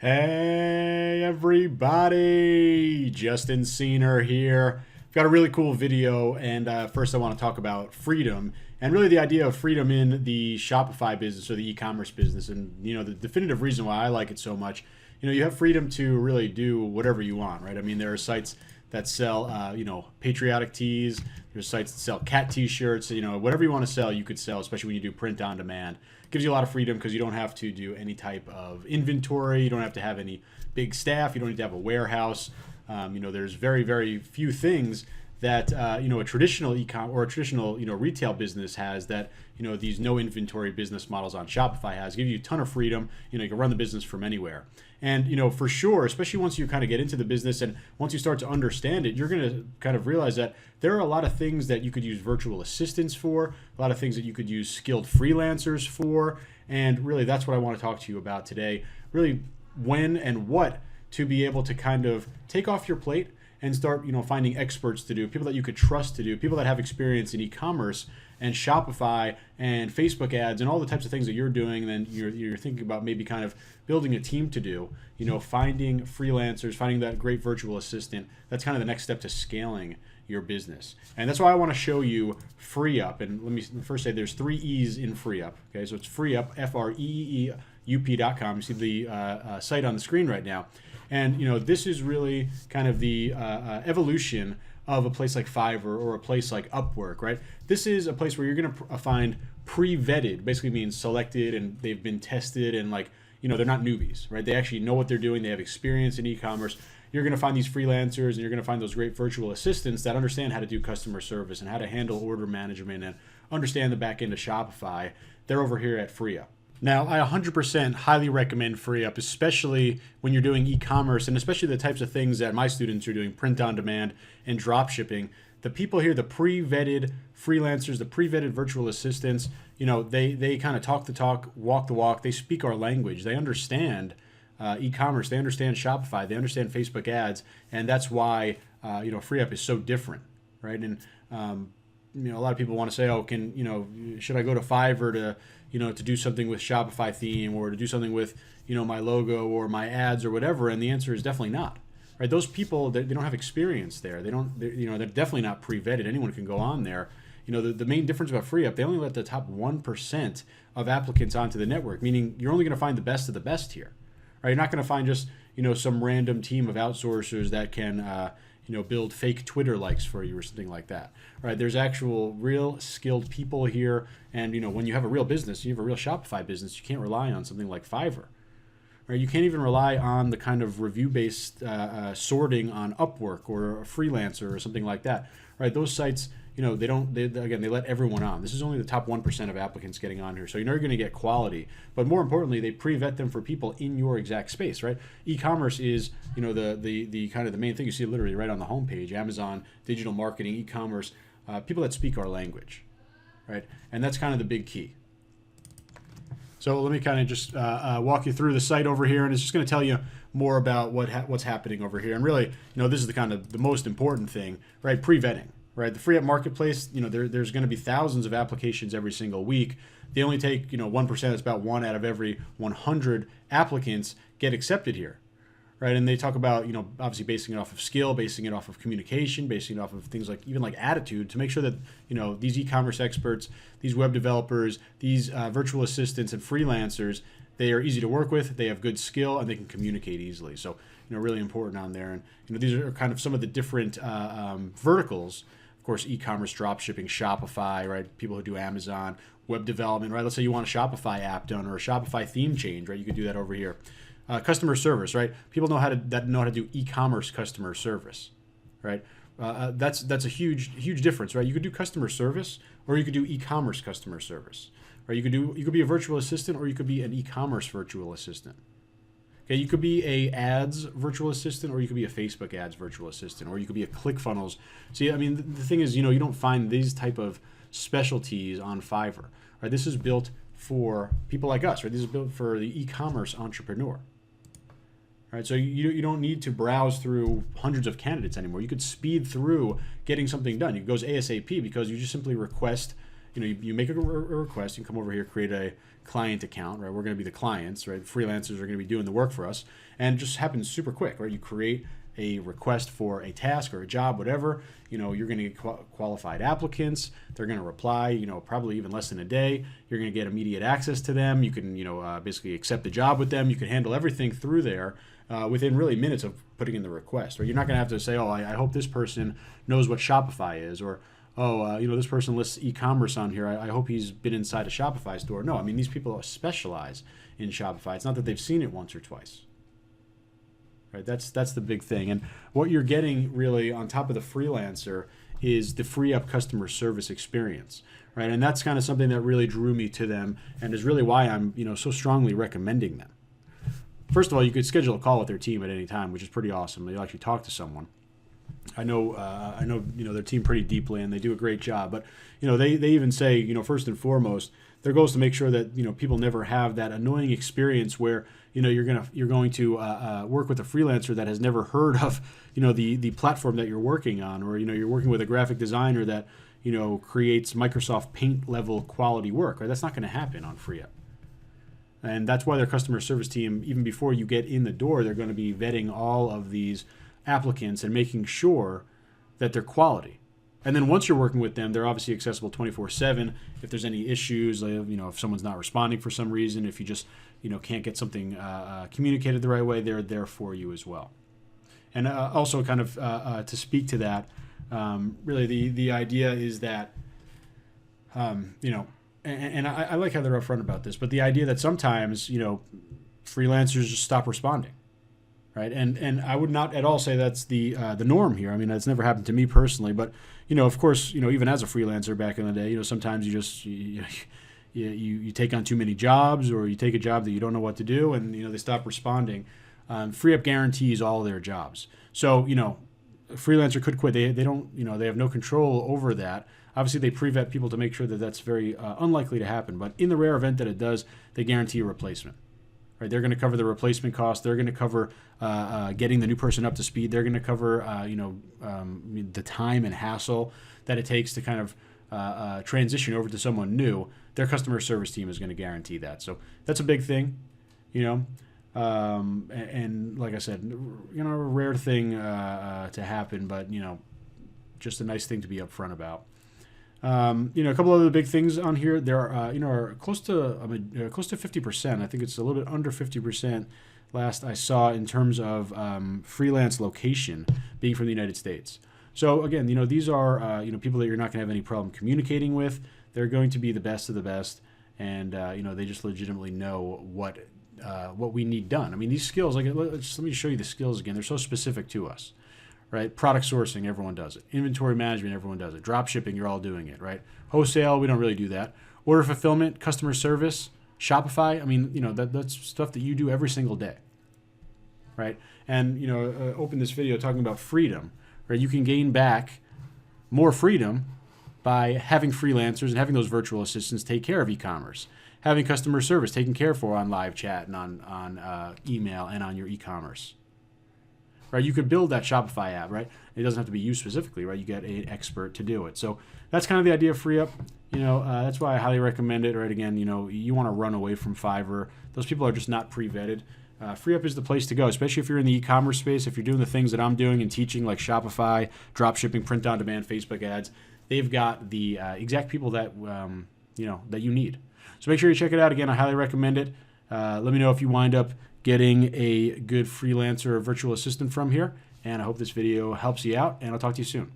Hey everybody, Justin Cena here. I've got a really cool video, and first I want to talk about freedom and really the idea of freedom in the Shopify business or the e-commerce business. And the definitive reason why I like it so much, you have freedom to really do whatever you want, right? I mean, there are sites that sell patriotic tees. There's sites that sell cat t-shirts. Whatever you want to sell, you could sell, especially when you do print on demand. Gives you a lot of freedom because you don't have to do any type of inventory. You don't have to have any big staff. You don't need to have a warehouse. There's very, very few things that a traditional e-com or a traditional retail business has that these no inventory business models on Shopify has. Give you a ton of freedom. You can run the business from anywhere. And for sure, especially once you kind of get into the business and once you start to understand it, you're going to kind of realize that there are a lot of things that you could use virtual assistants for, a lot of things that you could use skilled freelancers for, and really that's what I want to talk to you about today. Really, when and what to be able to kind of take off your plate and start finding experts to do, people that you could trust to do, people that have experience in e-commerce and Shopify and Facebook ads and all the types of things that you're doing. And then you're thinking about maybe kind of building a team to do, finding freelancers, finding that great virtual assistant. That's kind of the next step to scaling your business. And that's why I want to show you FreeUp. And let me first say there's 3 E's in FreeUp. Okay, so it's FreeUp, FREEUP.com. You see the site on the screen right now. And this is really kind of the evolution of a place like Fiverr or a place like Upwork, right? This is a place where you're going to find pre-vetted, basically means selected and they've been tested and they're not newbies, right? They actually know what they're doing. They have experience in e-commerce. You're going to find these freelancers and you're going to find those great virtual assistants that understand how to do customer service and how to handle order management and understand the back end of Shopify. They're over here at FreeUp. Now, I 100% highly recommend FreeUp, especially when you're doing e-commerce and especially the types of things that my students are doing, print on demand and dropshipping. The people here, the pre-vetted freelancers, the pre-vetted virtual assistants, they kind of talk the talk, walk the walk. They speak our language. They understand e-commerce. They understand Shopify. They understand Facebook ads. And that's why, FreeUp is so different, right? And, a lot of people want to say, oh, should I go to Fiverr to do something with Shopify theme or to do something with, my logo or my ads or whatever? And the answer is definitely not. Right? Those people, they don't have experience there. They're definitely not pre-vetted. Anyone can go on there. The main difference about FreeUp, they only let the top 1% of applicants onto the network, meaning you're only going to find the best of the best here. Right? You're not going to find just, some random team of outsourcers that can, build fake Twitter likes for you or something like that. Right? There's actual real skilled people here. And, when you have a real business, you have a real Shopify business, you can't rely on something like Fiverr. Right? You can't even rely on the kind of review-based sorting on Upwork or a Freelancer or something like that. Right? Those sites, they let everyone on. This is only the top 1% of applicants getting on here. So you're never going to get quality. But more importantly, they pre-vet them for people in your exact space, right? E-commerce is, the kind of the main thing. You see it literally right on the homepage, Amazon, digital marketing, e-commerce, people that speak our language, right? And that's kind of the big key. So let me kind of just walk you through the site over here, and it's just going to tell you more about what's happening over here. And really, this is the kind of the most important thing, right? Pre-vetting, right? The FreeUp marketplace, there's going to be thousands of applications every single week. They only take 1%. It's about 1 out of every 100 applicants get accepted here, right? And they talk about obviously basing it off of skill, basing it off of communication, basing it off of things like even like attitude to make sure that these e-commerce experts, these web developers, these virtual assistants and freelancers, they are easy to work with, they have good skill, and they can communicate easily. So really important on there. And these are kind of some of the different verticals. Of course, e-commerce, dropshipping, Shopify, right? People who do Amazon, web development, right? Let's say you want a Shopify app done or a Shopify theme change, right? You could do that over here. Customer service, right? People know how to do e-commerce customer service, right? That's a huge difference, right? You could do customer service or you could do e-commerce customer service, right? You could be a virtual assistant or you could be an e-commerce virtual assistant. Okay, you could be a ads virtual assistant or you could be a Facebook ads virtual assistant or you could be a ClickFunnels. See, I mean, the thing is, you don't find these type of specialties on Fiverr, right? This is built for people like us, right? This is built for the e-commerce entrepreneur. Right, so you don't need to browse through hundreds of candidates anymore. You could speed through getting something done. It goes ASAP because you just simply request, you make a request, you can come over here, create a client account, right? We're going to be the clients, right? Freelancers are going to be doing the work for us, and it just happens super quick, right? You create a request for a task or a job, whatever, you're going to get qualified applicants. They're going to reply, probably even less than a day. You're going to get immediate access to them. You can, basically accept the job with them. You can handle everything through there within really minutes of putting in the request. Or you're not going to have to say, oh, I hope this person knows what Shopify is, or this person lists e-commerce on here. I hope he's been inside a Shopify store. No, I mean, these people specialize in Shopify. It's not that they've seen it once or twice. Right? That's the big thing. And what you're getting really on top of the freelancer is the free up customer service experience. Right? And that's kind of something that really drew me to them and is really why I'm so strongly recommending them. First of all, you could schedule a call with their team at any time, which is pretty awesome. You'll actually talk to someone. I know their team pretty deeply, and they do a great job. But they even say first and foremost, their goal is to make sure that people never have that annoying experience where you're going to work with a freelancer that has never heard of the platform that you're working on, or you're working with a graphic designer that creates Microsoft Paint level quality work. Right? That's not going to happen on FreeUp. And that's why their customer service team, even before you get in the door, they're going to be vetting all of these applicants and making sure that they're quality. And then once you're working with them, they're obviously accessible 24/7. If there's any issues, if someone's not responding for some reason, if you just can't get something communicated the right way, they're there for you as well. And also kind of to speak to that, really the idea is that and I like how they're upfront about this, but the idea that sometimes freelancers just stop responding. Right, and I would not at all say that's the norm here. I mean, that's never happened to me personally, but of course, even as a freelancer back in the day, sometimes you take on too many jobs, or you take a job that you don't know what to do, and they stop responding. FreeUp guarantees all their jobs, so a freelancer could quit. They don't they have no control over that. Obviously, they pre-vet people to make sure that that's very unlikely to happen. But in the rare event that it does, they guarantee a replacement. Right, they're going to cover the replacement cost. They're going to cover getting the new person up to speed. They're going to cover the time and hassle that it takes to kind of transition over to someone new. Their customer service team is going to guarantee that. So that's a big thing, and like I said, a rare thing to happen, but just a nice thing to be upfront about. A couple other big things on here. There are close to 50%. I think it's a little bit under 50% last I saw in terms of freelance location being from the United States. So again, these are people that you're not going to have any problem communicating with. They're going to be the best of the best, and they just legitimately know what we need done. I mean, these skills. Let me show you the skills again. They're so specific to us. Right? Product sourcing, everyone does it. Inventory management, everyone does it. Dropshipping, you're all doing it, right? Wholesale, we don't really do that. Order fulfillment, customer service, Shopify, I mean, that's stuff that you do every single day, right? And, open this video talking about freedom, right? You can gain back more freedom by having freelancers and having those virtual assistants take care of e-commerce, having customer service taken care for on live chat and on email and on your e-commerce. Right, you could build that Shopify app, right? It doesn't have to be you specifically, right? You get an expert to do it. So that's kind of the idea of FreeUp. That's why I highly recommend it. Right, again, you want to run away from Fiverr. Those people are just not pre-vetted. FreeUp is the place to go, especially if you're in the e-commerce space. If you're doing the things that I'm doing and teaching, like Shopify, dropshipping, print-on-demand, Facebook ads, they've got the exact people that that you need. So make sure you check it out. Again, I highly recommend it. Let me know if you wind up getting a good freelancer or virtual assistant from here. And I hope this video helps you out, and I'll talk to you soon.